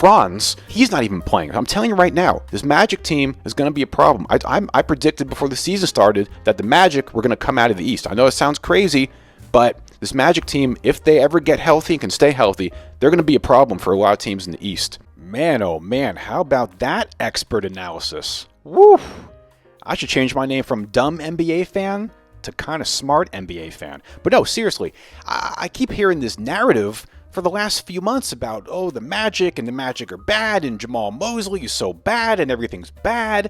Franz, he's not even playing. I'm telling you right now, this Magic team is going to be a problem. I predicted before the season started that the Magic were going to come out of the East. I know it sounds crazy, but this Magic team, if they ever get healthy and can stay healthy, they're going to be a problem for a lot of teams in the East. Man, oh man, how about that expert analysis? Woo! I should change my name from dumb NBA fan to kind of smart NBA fan. But no, seriously, I keep hearing this narrative for the last few months about, oh, the Magic are bad, and Jamal Mosley is so bad, and everything's bad.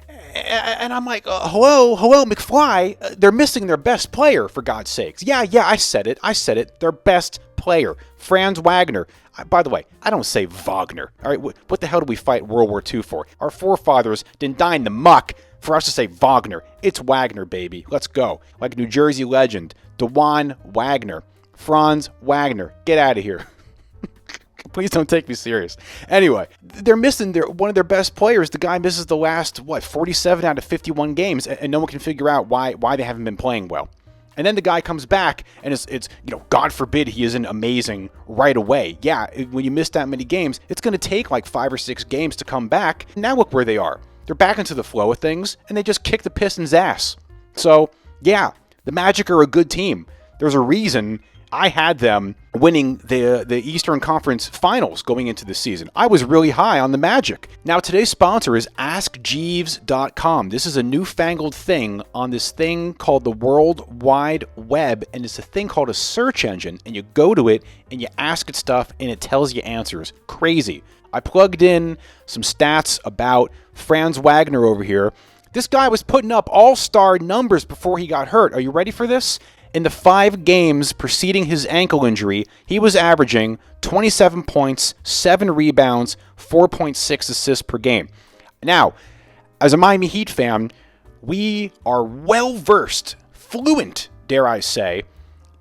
And I'm like, hello, McFly, they're missing their best player, for God's sakes. Yeah, I said it, their best player, Franz Wagner. By the way, I don't say Wagner. All right, what the hell did we fight World War II for? Our forefathers didn't die in the muck for us to say Wagner. It's Wagner, baby. Let's go. Like New Jersey legend, DeJuan Wagner. Franz Wagner. Get out of here. Please don't take me serious. Anyway, they're missing one of their best players. The guy misses the last, 47 out of 51 games, and no one can figure out why they haven't been playing well. And then the guy comes back, and it's God forbid he isn't amazing right away. Yeah, when you miss that many games, it's going to take like 5 or 6 games to come back. Now look where they are. They're back into the flow of things, and they just kick the Pistons' ass. So, yeah, the Magic are a good team. There's a reason I had them winning the Eastern Conference Finals going into the season. I was really high on the Magic. Now, today's sponsor is AskJeeves.com. This is a newfangled thing on this thing called the World Wide Web, and it's a thing called a search engine, and you go to it, and you ask it stuff, and it tells you answers. Crazy. I plugged in some stats about Franz Wagner over here. This guy was putting up all-star numbers before he got hurt. Are you ready for this? In the 5 games preceding his ankle injury, he was averaging 27 points, 7 rebounds, 4.6 assists per game. Now, as a Miami Heat fan, we are well-versed, fluent, dare I say,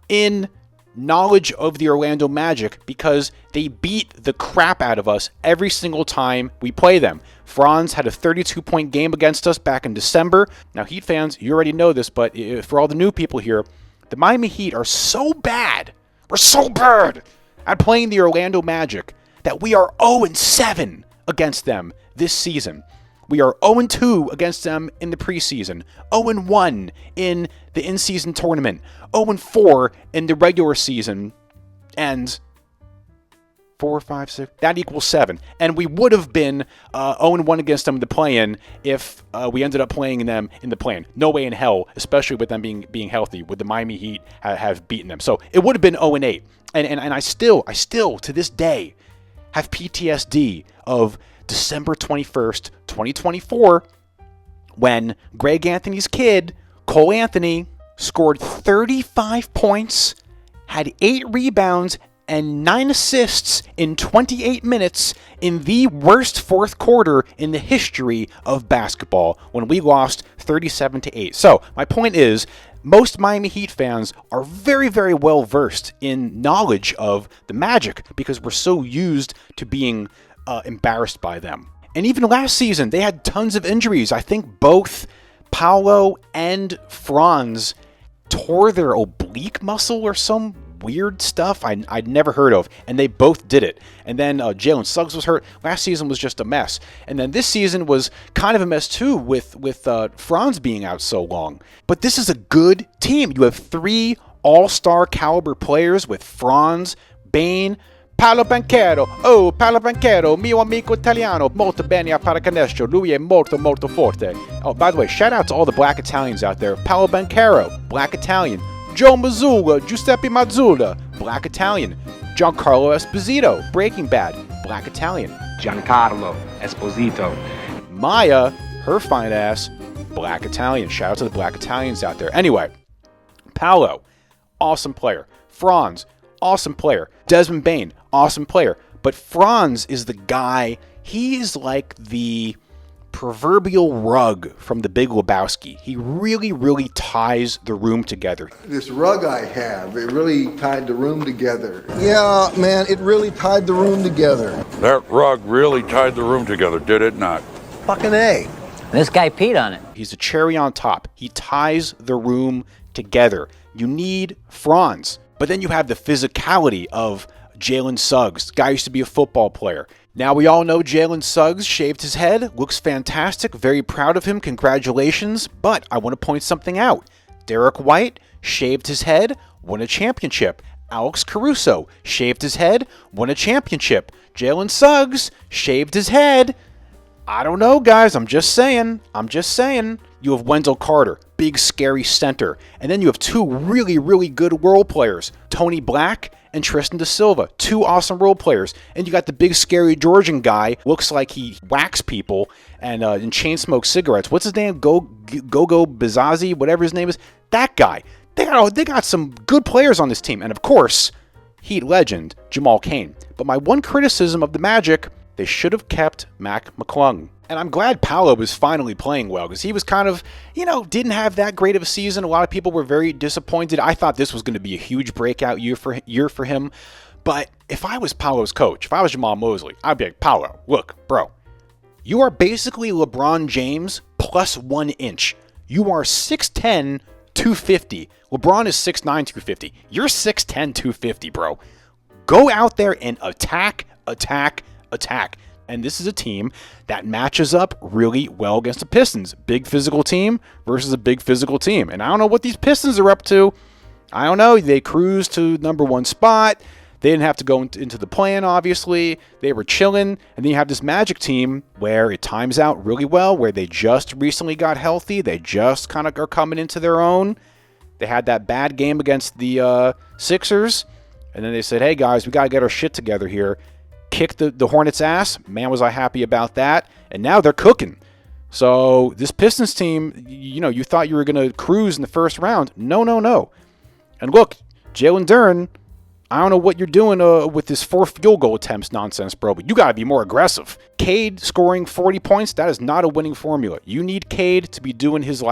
in knowledge of the Orlando Magic because they beat the crap out of us every single time we play them. Franz had a 32-point game against us back in December. Now, Heat fans, you already know this, but for all the new people here, the Miami Heat are so bad, we're so bad at playing the Orlando Magic that we are 0-7 against them this season. We are 0-2 against them in the preseason, 0-1 in the in-season tournament, 0-4 in the regular season, and 4, 5, 6, that equals 7. And we would have been 0-1 against them in the play-in if we ended up playing them in the play-in. No way in hell, especially with them being healthy, would the Miami Heat have beaten them. So it would have been 0-8. And I still, to this day, have PTSD of December 21st, 2024, when Greg Anthony's kid, Cole Anthony, scored 35 points, had 8 rebounds, and 9 assists in 28 minutes in the worst fourth quarter in the history of basketball when we lost 37-8. So, my point is, most Miami Heat fans are very, very well versed in knowledge of the Magic because we're so used to being embarrassed by them. And even last season, they had tons of injuries. I think both Paolo and Franz tore their oblique muscle or some weird stuff I'd never heard of, and they both did it. And then Jalen Suggs was hurt. Last season was just a mess. And then this season was kind of a mess too with Franz being out so long. But this is a good team. You have 3 all-star caliber players with Franz, Bane, Paolo Banchero. Oh, Paolo Banchero, mio amico italiano, molto bene a paracanestro. Lui è molto, molto forte. Oh, by the way, shout out to all the black Italians out there. Paolo Banchero, black Italian. Joe Mazzulla, Giuseppe Mazzulla, black Italian. Giancarlo Esposito, Breaking Bad, black Italian. Giancarlo Esposito. Maya, her fine ass, black Italian. Shout out to the black Italians out there. Anyway, Paolo, awesome player. Franz, awesome player. Desmond Bane, awesome player. But Franz is the guy, he is like the proverbial rug from The Big Lebowski. He really, really ties the room together. This rug I have, it really tied the room together. Yeah, man, it really tied the room together. That rug really tied the room together, did it not? Fucking A. This guy peed on it. He's a cherry on top. He ties the room together. You need Franz. But then you have the physicality of Jalen Suggs. Guy used to be a football player. Now we all know Jalen Suggs shaved his head. Looks fantastic. Very proud of him. Congratulations. But I want to point something out. Derek White shaved his head, won a championship. Alex Caruso shaved his head, won a championship. Jalen Suggs shaved his head. I don't know, guys. I'm just saying. You have Wendell Carter, big, scary center. And then you have two really, really good role players, Tony Black and Tristan Da Silva. Two awesome role players. And you got the big, scary Georgian guy, looks like he whacks people and chain smokes cigarettes. What's his name? Gogo Bizazi, whatever his name is. That guy. They got some good players on this team. And of course, Heat legend, Jamal Cain. But my one criticism of the Magic, they should have kept Mac McClung. And I'm glad Paolo is finally playing well, because he was kind of, didn't have that great of a season. A lot of people were very disappointed. I thought this was going to be a huge breakout year for him. But if I was Paolo's coach, if I was Jamal Mosley, I'd be like, Paolo, look, bro, you are basically LeBron James plus 1 inch. You are 6'10", 250. LeBron is 6'9", 250. You're 6'10", 250, bro. Go out there and attack. And this is a team that matches up really well against the Pistons. Big physical team versus a big physical team. And I don't know what these Pistons are up to. I don't know. They cruised to number 1 spot. They didn't have to go into the plan, obviously. They were chilling. And then you have this Magic team where it times out really well, where they just recently got healthy. They just kind of are coming into their own. They had that bad game against the Sixers. And then they said, hey, guys, we got to get our shit together here. Kicked the Hornets' ass. Man, was I happy about that. And now they're cooking. So this Pistons team, you thought you were going to cruise in the first round. No. And look, Jalen Duren, I don't know what you're doing with this 4 field goal attempts nonsense, bro, but you got to be more aggressive. Cade scoring 40 points, that is not a winning formula. You need Cade to be doing his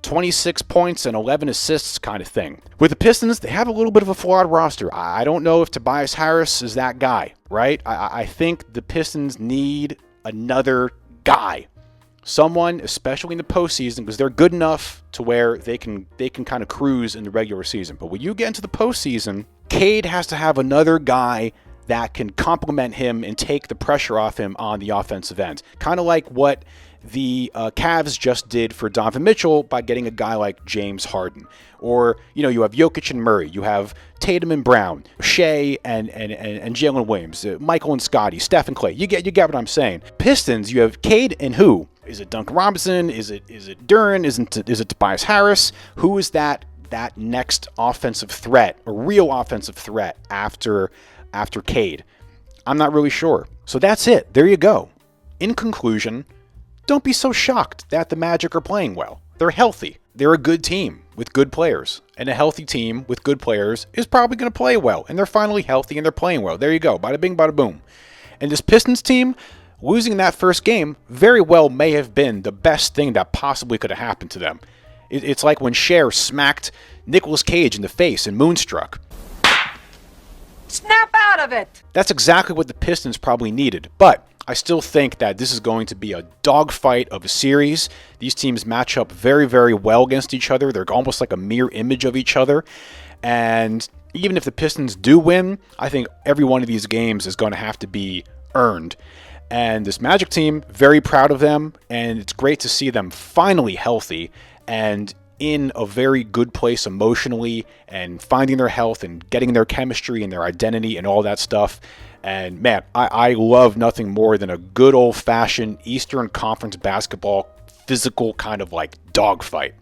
26 points and 11 assists kind of thing. With the Pistons, they have a little bit of a flawed roster. I don't know if Tobias Harris is that guy, right? I think the Pistons need another guy. Someone, especially in the postseason, because they're good enough to where they can kind of cruise in the regular season. But when you get into the postseason, Cade has to have another guy that can complement him and take the pressure off him on the offensive end. Kind of like what the Cavs just did for Donovan Mitchell by getting a guy like James Harden. Or, you have Jokic and Murray. You have Tatum and Brown, Shea and Jalen Williams, Michael and Scotty, Steph and Clay. You get what I'm saying. Pistons, you have Cade and who? Is it Duncan Robinson? Is it Duren? Is it Tobias Harris? Who is that next offensive threat, a real offensive threat after Cade? I'm not really sure. So that's it. There you go. In conclusion, don't be so shocked that the Magic are playing well. They're healthy. They're a good team with good players. And a healthy team with good players is probably going to play well. And they're finally healthy and they're playing well. There you go. Bada bing, bada boom. And this Pistons team, losing that first game very well may have been the best thing that possibly could have happened to them. It's like when Cher smacked Nicolas Cage in the face in Moonstruck. Snap out of it! That's exactly what the Pistons probably needed. But I still think that this is going to be a dogfight of a series. These teams match up very, very well against each other. They're almost like a mirror image of each other. And even if the Pistons do win, I think every one of these games is going to have to be earned. And this Magic team, very proud of them. And it's great to see them finally healthy and in a very good place emotionally and finding their health and getting their chemistry and their identity and all that stuff. And man, I love nothing more than a good old-fashioned Eastern Conference basketball physical kind of dogfight.